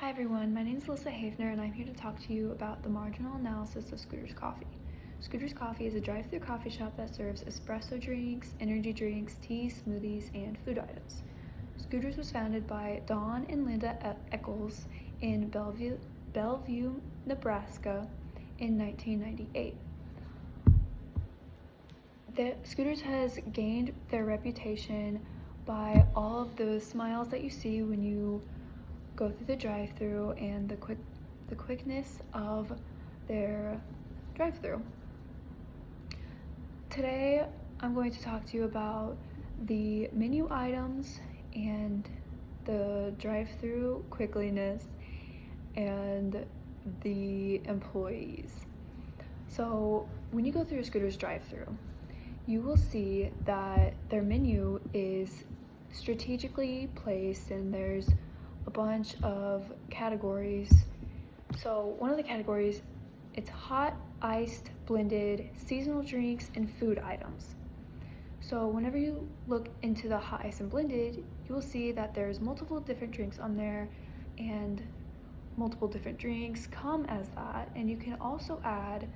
Hi everyone, my name is Alyssa Havner and I'm here to talk to you about the marginal analysis of Scooter's Coffee. Scooter's Coffee is a drive-thru coffee shop that serves espresso drinks, energy drinks, teas, smoothies, and food items. Scooter's was founded by Don and Linda Eccles in Bellevue, Nebraska in 1998. Scooter's has gained their reputation by all of the smiles that you see when you go through the drive-thru and the quickness of their drive-thru. Today I'm going to talk to you about the menu items and the drive-thru quickliness and the employees. So when you go through a Scooter's drive-thru, you will see that their menu is strategically placed and there's a bunch of categories. So one of the categories, it's hot, iced, blended, seasonal drinks, and food items. So whenever you look into the hot, iced, and blended, you will see that there's multiple different drinks on there, and multiple different drinks come as that, and you can also add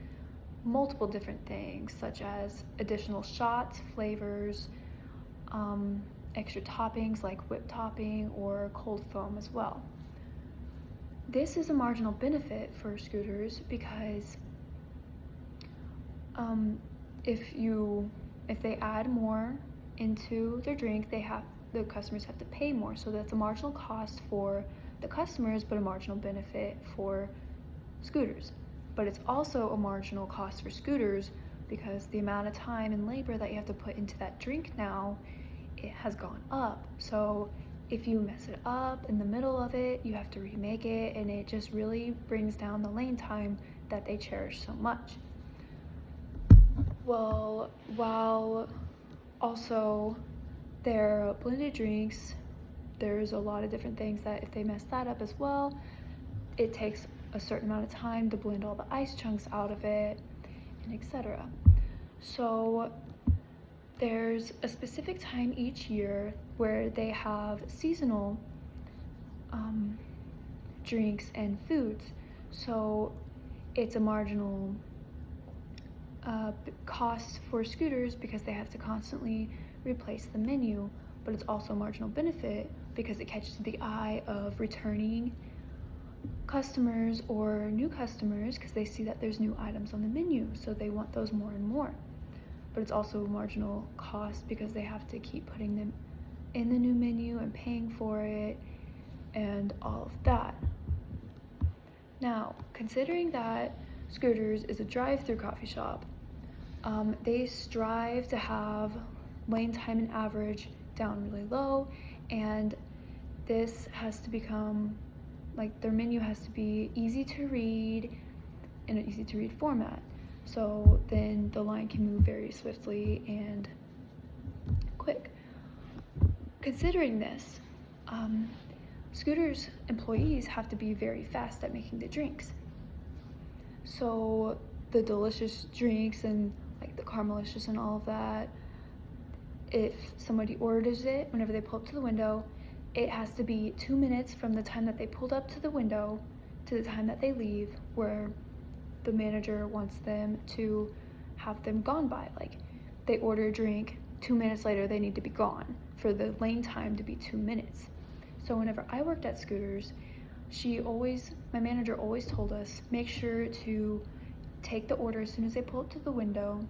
multiple different things such as additional shots, flavors, extra toppings like whipped topping or cold foam as well. This is a marginal benefit for Scooters because if they add more into their drink, the customers have to pay more. So that's a marginal cost for the customers, but a marginal benefit for Scooters. But it's also a marginal cost for Scooters because the amount of time and labor that you have to put into that drink now, it has gone up. So if you mess it up in the middle of it, you have to remake it, and it just really brings down the lane time that they cherish so much. Well, while also their blended drinks, there's a lot of different things that if they mess that up as well, it takes a certain amount of time to blend all the ice chunks out of it, and etc. So there's a specific time each year where they have seasonal drinks and foods. So it's a marginal cost for Scooters because they have to constantly replace the menu, but it's also a marginal benefit because it catches the eye of returning customers or new customers because they see that there's new items on the menu, so they want those more and more. But it's also a marginal cost because they have to keep putting them in the new menu and paying for it and all of that. Now, considering that Scooters is a drive-thru coffee shop, they strive to have lane time and average down really low, and this has to become, like, their menu has to be easy to read in an easy to read format. So then the line can move very swiftly and quick. Considering this, Scooters employees have to be very fast at making the drinks. So the delicious drinks and like the Caramelicious and all of that, if somebody orders it, whenever they pull up to the window, it has to be 2 minutes from the time that they pulled up to the window to the time that they leave, where the manager wants them to have them gone by. Like, they order a drink, 2 minutes later they need to be gone for the lane time to be 2 minutes. So whenever I worked at Scooters, my manager always told us, make sure to take the order as soon as they pull up to the window,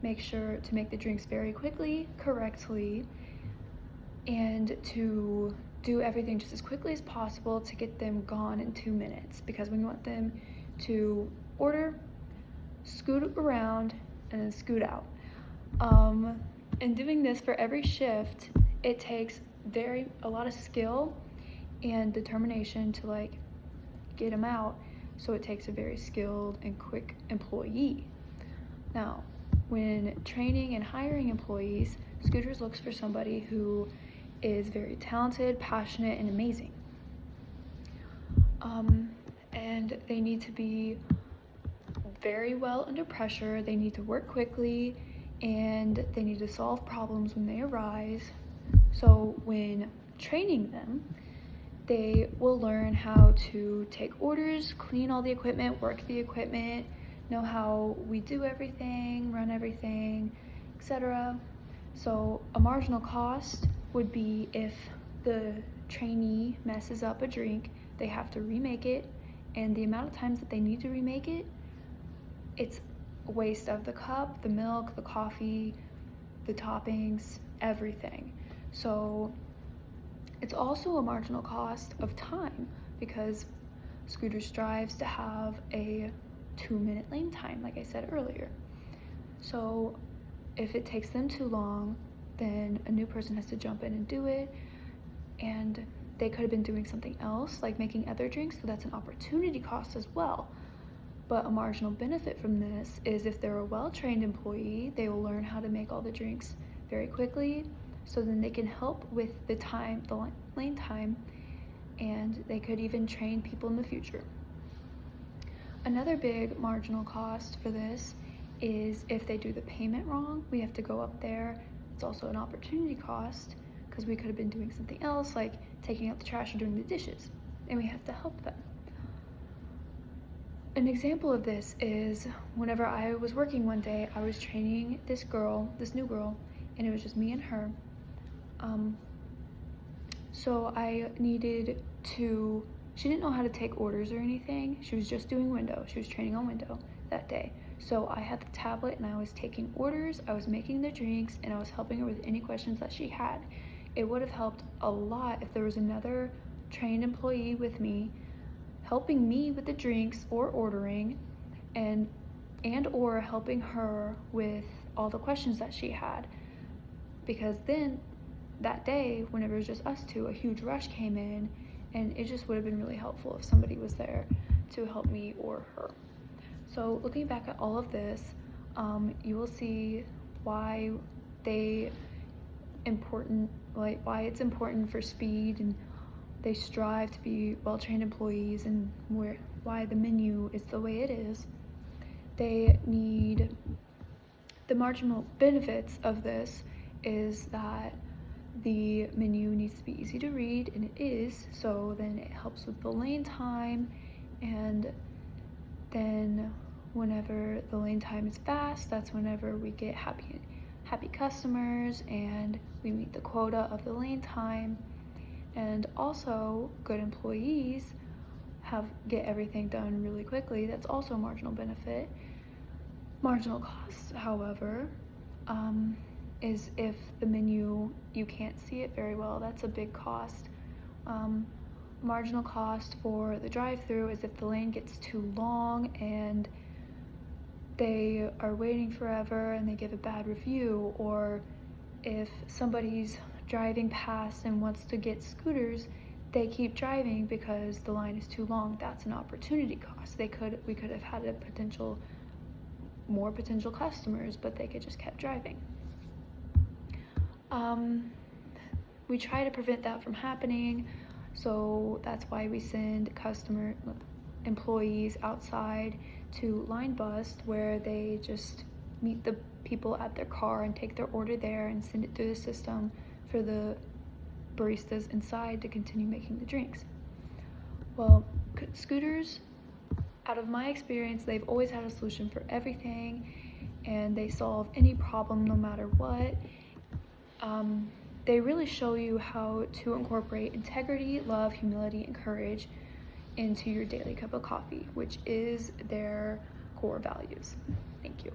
make sure to make the drinks very quickly, correctly, and to do everything just as quickly as possible to get them gone in 2 minutes, because we want them to order, scoot around, and then scoot out. And doing this for every shift, it takes a lot of skill and determination to like get them out. So it takes a very skilled and quick employee. Now, when training and hiring employees, Scooters looks for somebody who is very talented, passionate, and amazing. And they need to be very well under pressure. They need to work quickly, and they need to solve problems when they arise. So when training them, They will learn how to take orders, clean all the equipment, work the equipment, know how we do everything, run everything, etc. So a marginal cost would be if the trainee messes up a drink, they have to remake it, and the amount of times that they need to remake it, it's a waste of the cup, the milk, the coffee, the toppings, everything. So it's also a marginal cost of time, because Scooter strives to have a 2-minute lane time, like I said earlier. So if it takes them too long, then a new person has to jump in and do it, and they could have been doing something else, like making other drinks, so that's an opportunity cost as well. But a marginal benefit from this is if they're a well-trained employee, they will learn how to make all the drinks very quickly, so then they can help with the time, the lane time, and they could even train people in the future. Another big marginal cost for this is if they do the payment wrong, we have to go up there. It's also an opportunity cost, because we could have been doing something else, like taking out the trash or doing the dishes, and we have to help them. An example of this is whenever I was working one day, I was training this new girl, and it was just me and her. So I needed to, she didn't know how to take orders or anything. She was just doing window. She was training on window that day. So I had the tablet and I was taking orders, I was making the drinks, and I was helping her with any questions that she had. It would have helped a lot if there was another trained employee with me, helping me with the drinks or ordering, and or helping her with all the questions that she had. Because then that day, whenever it was just us two, a huge rush came in, and it just would have been really helpful if somebody was there to help me or her. So looking back at all of this, you will see why why it's important for speed, and they strive to be well-trained employees, and why the menu is the way it is. They need, the marginal benefits of this is that the menu needs to be easy to read, and it is, so then it helps with the lane time, and then whenever the lane time is fast, that's whenever we get happy customers and we meet the quota of the lane time. And also good employees get everything done really quickly. That's also a marginal benefit. Marginal costs, however, is if the menu, you can't see it very well. That's a big cost. Marginal cost for the drive-through is if the lane gets too long and they are waiting forever and they give a bad review, or if somebody's driving past and wants to get scooters, they keep driving because the line is too long. That's an opportunity cost. We could have had more potential customers, but they could just kept driving. We try to prevent that from happening, so that's why we send employees outside to line bust, where they just meet the people at their car and take their order there and send it through the system for the baristas inside to continue making the drinks. Well, scooters, out of my experience, they've always had a solution for everything, and they solve any problem no matter what. They really show you how to incorporate integrity, love, humility, and courage into your daily cup of coffee, which is their core values. Thank you.